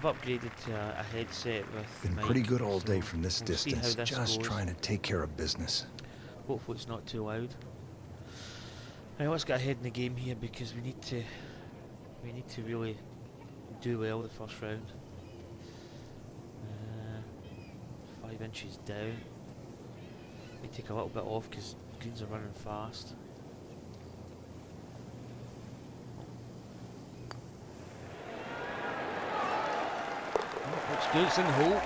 I've upgraded to a headset with Been mic, pretty good all so day from this we'll see how distance, this just goes. trying to take care of business. Hopefully it's not too loud. Right, let's get ahead in the game here because we need to really do well the first round. 5 inches down. We take a little bit off because greens are running fast. Oh, looks good, it's in the hole.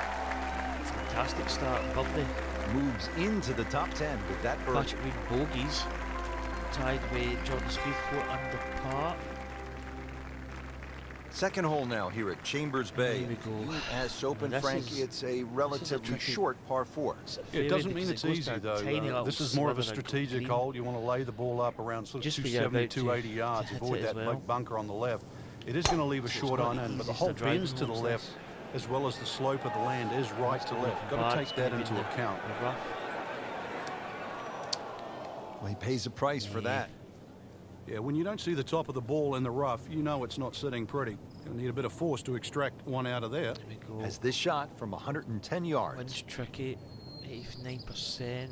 Fantastic start, lovely. Moves into the top 10 with that birdie. Patrick Reed bogeys. Tied with Jordan Spieth 4 under par. Second hole now here at Chambers Bay. Here we go. US Open, This Frankie, is- it's a relatively tricky- short par 4. It doesn't mean it's easy, though. This is more of a strategic hole. You want to lay the ball up around sort of Just 270, about to 280 yards, hit avoid it as that well. big bunker on the left. It is going to leave a So it's short not on the end, but the easiest whole of driving bends to the holes, left, as well as the slope of the land is right to left. Got to take that into account. Well, he pays a price for that. Yeah, when you don't see the top of the ball in the rough, you know it's not sitting pretty. Going to need a bit of force to extract one out of there. There we go. As this shot from 110 yards. Wind's tricky, 89%.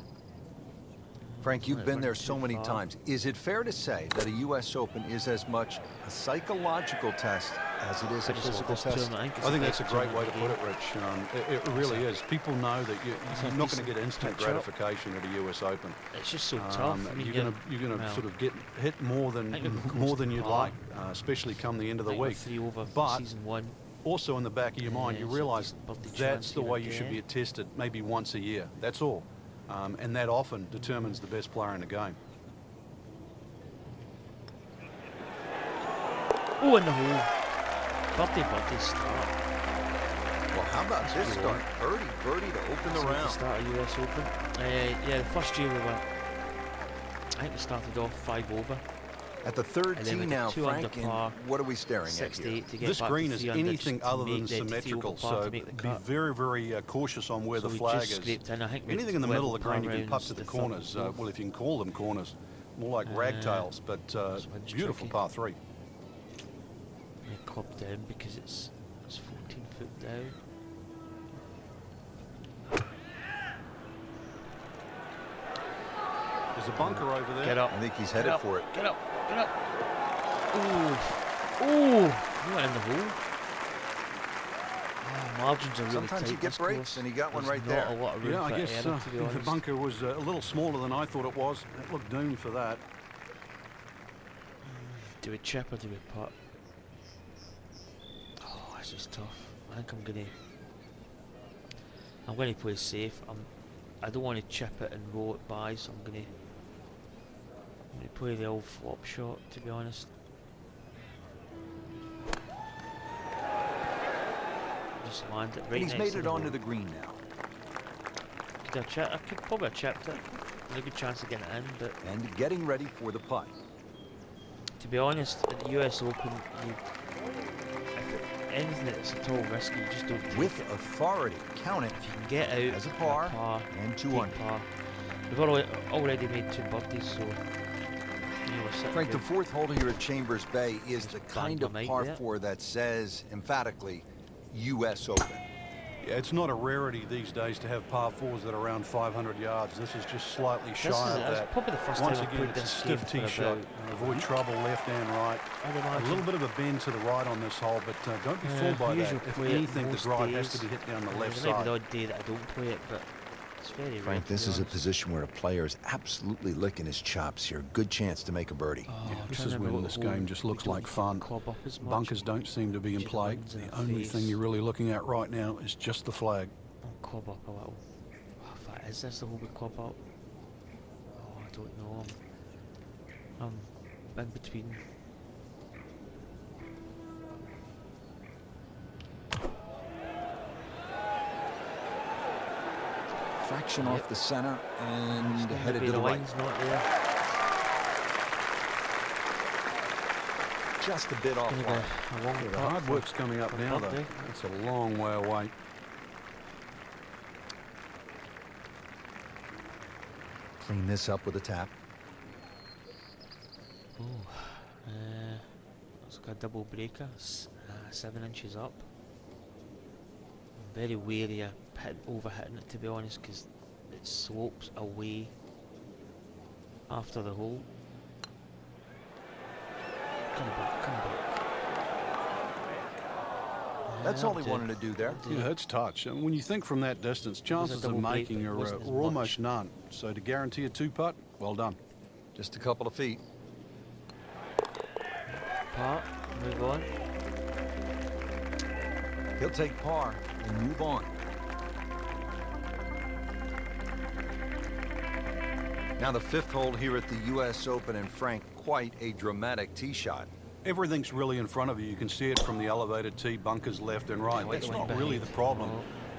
Frank, you've Right, been there running so too many far. times. Is it fair to say that a US Open is as much a psychological test as it is a physical test? I think that's a great way to put it, Rich. It really is. People know that you're not going to get instant picture. gratification at a US Open. It's just so tough. I mean, you're going to sort of get hit more than you'd like, especially come the end of the week. 3 over But season 1. also in the back of your mind, you Yeah, realise so just that's chance the here way you should again. be tested, maybe once a year. That's all. And that often determines the best player in the game. Oh, in the hole. Birdie start. Well, how about this start? Birdie to open the So round. to start a US Open. Yeah, the first year we were, I think we started off 5 over. At the third And then tee we now, got 2 under Frank, and par, what are we staring at 6 to here? 8 to get This back green to is 3 under anything to other make than the 3 over symmetrical, par so to make the be cut. very, very cautious on where So the we flag just is. scraped in. I think we Anything in the middle of the green, you can rounds putt to the third corners. hole. Well, if you can call them corners, more like ragtails, but this one's beautiful tricky. par 3. Yeah, club down because it's 14 foot down. There's a bunker over there. Get up. I think he's Get headed up, for it. Get up. Get up. Ooh. Ooh. You went in the hole. Oh, margins are really Sometimes tight you get this breaks, course. and he got one There's right not there. a lot of room Yeah, I for guess error, to be the honest. bunker was a little smaller than I thought it was. It looked doomed for that. Do we chip or do we putt? Oh, this is tough. I think I'm gonna play safe. I don't want to chip it and roll it by, so I'm gonna play the old flop shot, to be honest. Just land it right And he's next made to it the onto hole. the green now. I could probably have chipped it. There's a good chance of getting it in, but And getting ready for the putt. to be honest, at the US Open, anything that's at all risky, you just don't take With it. authority, count it. If you can get out As a on par and 2 take under. par. We've already made 2 birdies, so we're sitting Frank, the good. fourth hole here at Chambers Bay is the kind of dynamite par there. 4 that says emphatically US Open. Yeah, it's not a rarity these days to have par 4s that are around 500 yards. This is just slightly shy of That's that. probably the first Once time I again, played it's a this stiff game tee for shot. about Avoid trouble left and right. I'd A imagine. little bit of a bend to the right on this hole, but don't be Yeah, fooled by I that. usually If play it anything, the most drive has days. to be hit down the left There might be side. the odd day that I don't play it, but it's very rare. Frank, to this be is a honest. position where a player is absolutely licking his chops here. Good chance to make a birdie. Oh, Yeah, I'm this trying is to when remember this what hole game just we looks don't like hit fun. the club up as much. Bunkers don't seem to be in Just play. lands in The our only face. thing you're really looking at right now is just the flag. I'll club up a little. Oh, is this the hole we club up? Oh, I don't know. I'm in between. Fraction Yep. off the center and It's gonna headed be to the right. line's not there. Just a bit off Gonna line. be a long The putt hard for- work's coming up for now, though. birdie. It's a long way away. Clean this up with a tap. Oh, looks like a double breaker. 7 inches up. very wary of overhitting it, to be honest, because it slopes away after the hole. Come back. That's all he wanted to do there. Yeah, it's touch. And when you think from that distance, chances of double break, making but it are wasn't as almost much. none. So to guarantee a 2-putt, well done. Just a couple of feet. Par, move on. He'll take par and move on. Now the 5th hole here at the U.S. Open, and Frank, quite a dramatic tee shot. Everything's really in front of you. You can see it from the elevated tee, bunkers left and right. Yeah, wait That's the one not really behind. the problem.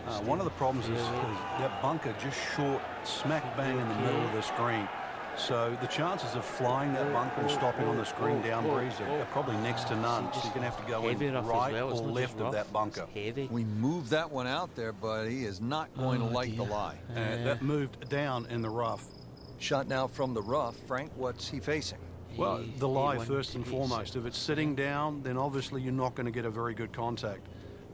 Oh, One of the problems is yeah. that bunker just short, smack bang in the middle of the screen. So the chances of flying that bunker and stopping on the screen down breeze are probably next to none. So you're going to have to go in Heavy rough as right well. or It's not just left of rough, that bunker. it's heavy. We moved that one out there, but he is not going to Oh, like the dear. lie. That moved down in the rough. Shot now from the rough. Frank, what's he facing? Well, the lie A1 first and to foremost. A6. If it's sitting down, then obviously you're not going to get a very good contact.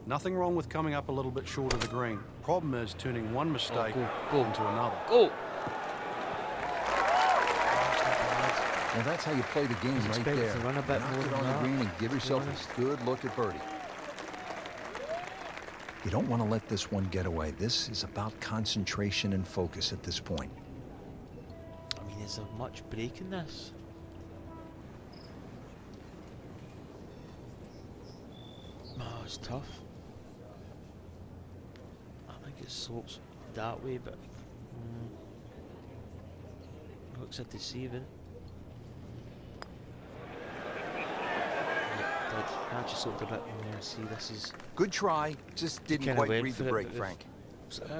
Nothing wrong with coming up a little bit short of the green. Problem is turning one mistake go. into another. Go! Well, that's how you play the game right expected there. to run a bit Knock more it than on the that, green and give to be yourself honest. a good look at birdie. You don't want to let this one get away. This is about concentration and focus at this point. I mean, is there much break in this? Oh, it's tough. I think it slopes that way, but looks a deceiving. Yep, did. Actually sloped a bit more. See, this is Good try. Just didn't Kinda quite went read for the it, break, but Frank.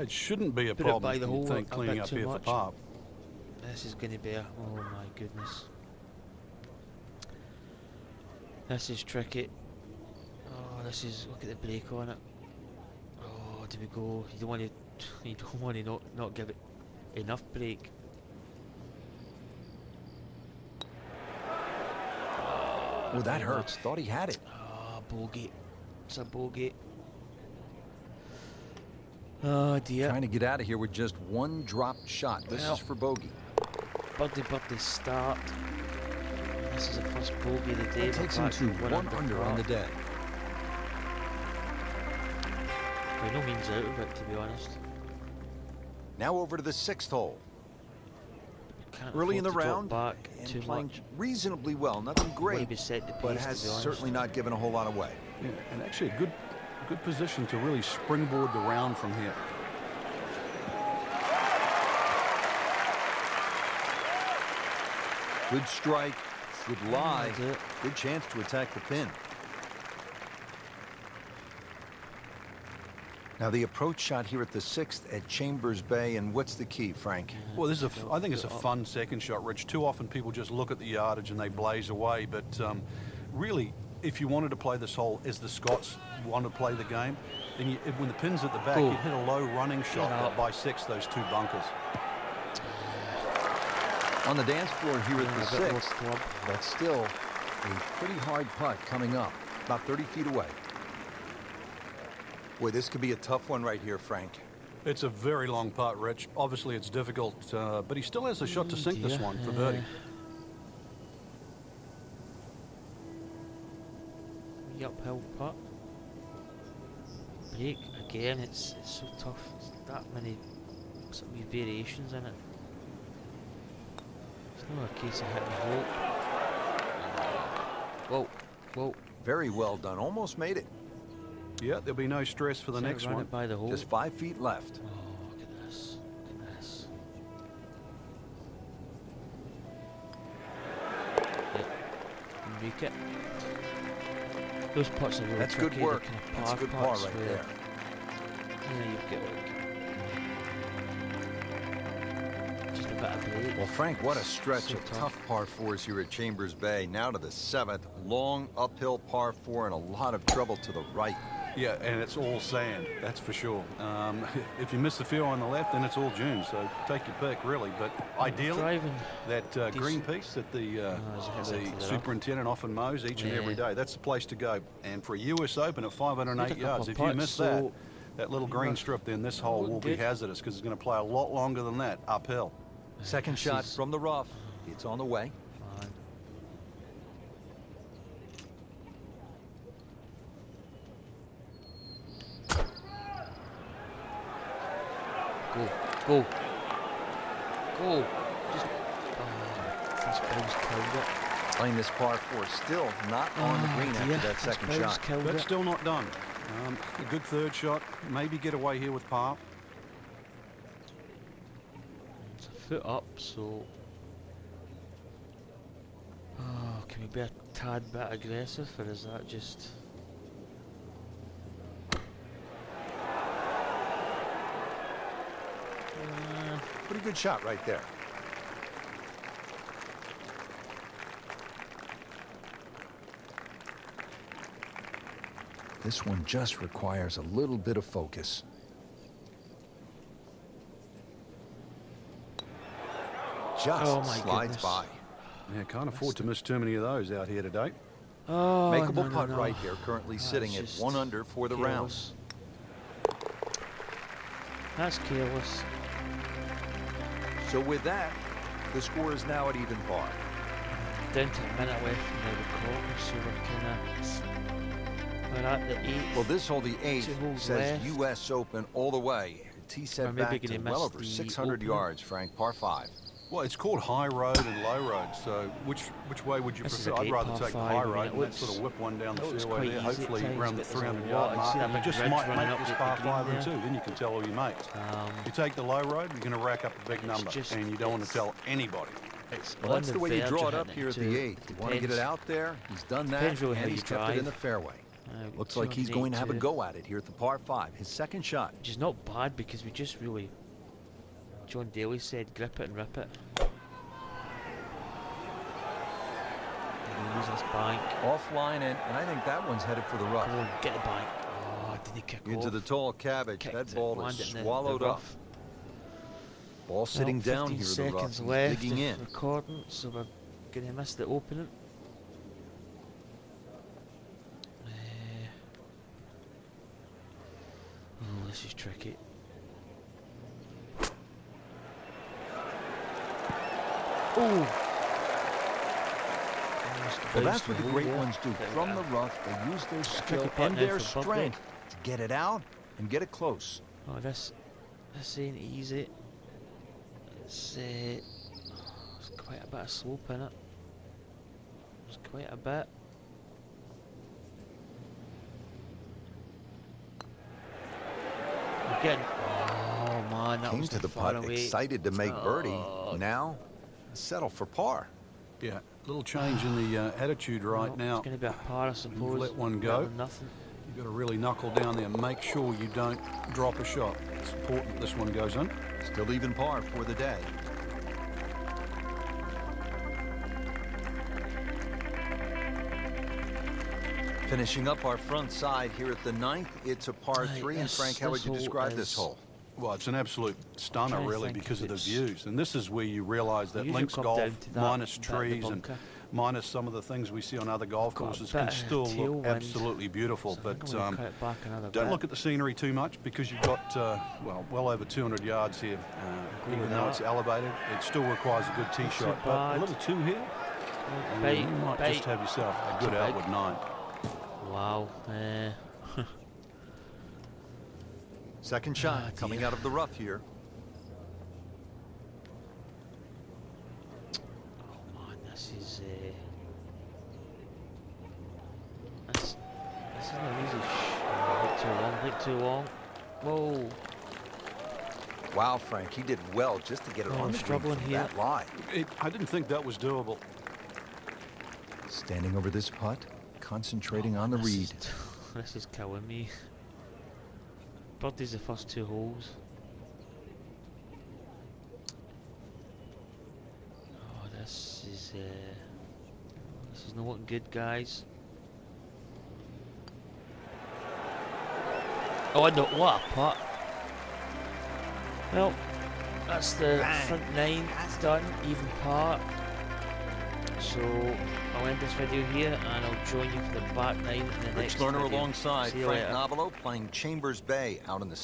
It shouldn't be a Put it problem, by the you'd hole think, a cleaning bit up too here for much. par. This is going to be a... Oh my goodness. This is tricky. Oh, this is... Look at the break on it. Oh, do we go? You don't want to... You don't want to not give it enough break. Oh, that hurts. Thought he had it. Oh, bogey. It's a bogey. Oh dear. Trying to get out of here with just one dropped shot. This Well. is for bogey. Birdie start. This is the first bogey of the day. That takes him to one under on the day. By no means out of it, to be honest. Now over to the 6th hole. Can't Early in the afford to drop round, back and too playing much. reasonably well. Nothing great, Maybe set the but pace, has to be honest. certainly not given a whole lot away. Yeah, and actually a good position to really springboard the round from here. Good strike, good lie, That's it. good chance to attack the pin. Now the approach shot here at the 6th at Chambers Bay, and what's the key, Frank? Well, this is I think it's a fun second shot, Rich. Too often people just look at the yardage and they blaze away, but really, if you wanted to play this hole as the Scots want to play the game, then when the pin's at the back, Cool. you hit a low running shot Get that out. bisects those two bunkers. On the dance floor here at the A bit more 6th, club. But still, a pretty hard putt coming up. about 30 feet away. Boy, this could be a tough one right here, Frank. It's a very long putt, Rich. Obviously, it's difficult, but he still has a shot to sink this dear. one for birdie. The uphill putt. Break again. It's so tough. It's that many sort of variations in it. It's not a case of hitting hope. Whoa, whoa. Very well done. Almost made it. Yeah, there'll be no stress for the Is that next run one. it by the hole. Just 5 feet left. Oh, look at this. Look at this. Yep. Make it. Those putts are really That's tricky. good work. Kind of That's a good par putts right where, there. Yeah, you've got like just a bit of break. Well, Frank, what a stretch So of tough. tough par fours here at Chambers Bay. Now to the 7th, long uphill par 4 and a lot of trouble to the right. Yeah, and it's all sand, that's for sure. If you miss the field on the left, then it's all dunes, so take your pick, really. But ideally, Driving. that green piece that the it's into the rough. superintendent often mows each and every Yeah. day, that's the place to go. And for a US Open at 508 Took a yards, couple if you putts, miss so That little green strip there in this hole will be Good. hazardous because it's going to play a lot longer than that uphill. Second This shot is from the rough. It's on the way. fine. Go, go, go. Just, this ball's killed it. Playing this par 4, still not on the green dear, after that this second ball's shot. killed That's it. still not done. A good third shot. Maybe get away here with par. It's a foot up, so. Oh, can we be a tad bit aggressive, or is that just? Pretty good shot right there. This one just requires a little bit of focus. Just Oh my slides goodness. by. Yeah, can't afford to miss too many of those out here today. Oh, Makeable no, putt no. right here, currently That's sitting at just 1 under for the round. careless. That's careless. So with that, the score is now at even par. Down to a minute left in the recording, so we're at the 8th. Well, this hole, the 8th, 2 holes says left. U.S. Open all the way. Tee Or set maybe back to gonna well miss over the 600 opener. yards, Frank, par 5. Well, it's called high road and low road. So which way would you This is prefer? a I'd great rather par take the five, high I mean, road it and then looks- sort of whip one down the it looks fairway quite there. easy at Hopefully times, around the but there's a 300 lot. yard You see mark. that You big just ridge might running make up this the par green 5 and there. 2. Then you can tell all your mates. You take the low road, you're going to rack up a big number, just- and you don't want to it's- tell anybody. It's Well, on that's the way you verge draw of it up hitting here at too. the 8th. You want to get it Depends. out there. He's done that, Depends really how and you he's kept it in drive. the fairway. We've Looks got like he's going to have a 282, go at it here at the par 5. His second shot. which is not bad because we just really, John Daly said, grip it and rip it. And we use this bank. Offline, and I think that one's headed for the rough. Come on, get the bank. Oh, did he kick Into off? the tall cabbage. Kicked That it, ball landed is in the swallowed up. rough. Ball sitting Well, down 15 here in the rough. seconds He's left digging of in. recording, so we're going to miss the opening. Oh, this is tricky. Oh! Well, that's what the great ones do. From the rough, they use their skill putt and now their for birdie. strength to get it out and get it close. Oh, this ain't easy. It's quite a bit of slope in it. There's quite a bit. We're getting. Oh man, that Came was to the far putt, away. excited to make birdie. Oh. Now, settle for par. Yeah, little change in the attitude right Well, now. It's going to be a par, I suppose. let one better go. than Nothing. You've got to really knuckle down there and make sure you don't drop a shot. It's important this one goes in. Still even par for the day. Finishing up our front side here at the 9th, it's a par Right, 3. And this- Frank, how would this you hole describe this is- hole? Well, it's an absolute stunner, trying to really, think because if of the it's- views. And this is where you realise that usually links come golf, down to that minus bit of the trees and bunker. minus some of the things we see on other golf Got a courses, bit can of still look tailwind. absolutely beautiful. So I But think I'm gonna cut it back another don't bit. look at the scenery too much because you've got, well over 200 yards here. Agree with Even though that. it's elevated, it still requires a good tee Not too shot. But a bad. little 2 here, and Bait, you might bait. just have yourself a Too good big. outward 9. Wow. Second shot Ah, coming dear. out of the rough here. Oh man, this is this is not easy. Wait too long. Whoa. Wow, Frank, he did well just to get it Oh, on I'm the green struggling from here. that line. I didn't think that was doable. Standing over this putt, concentrating on the This read. This is killing me. Birdie's the first 2 holes. Oh, this is not looking good, guys. Oh, I know what a putt. Well, that's the Bang. front 9 done, even par. So I'll end this video here, and I'll join you for the back nine in the Rich next Lerner video. alongside See you Frank later. Novelo playing Chambers Bay out in the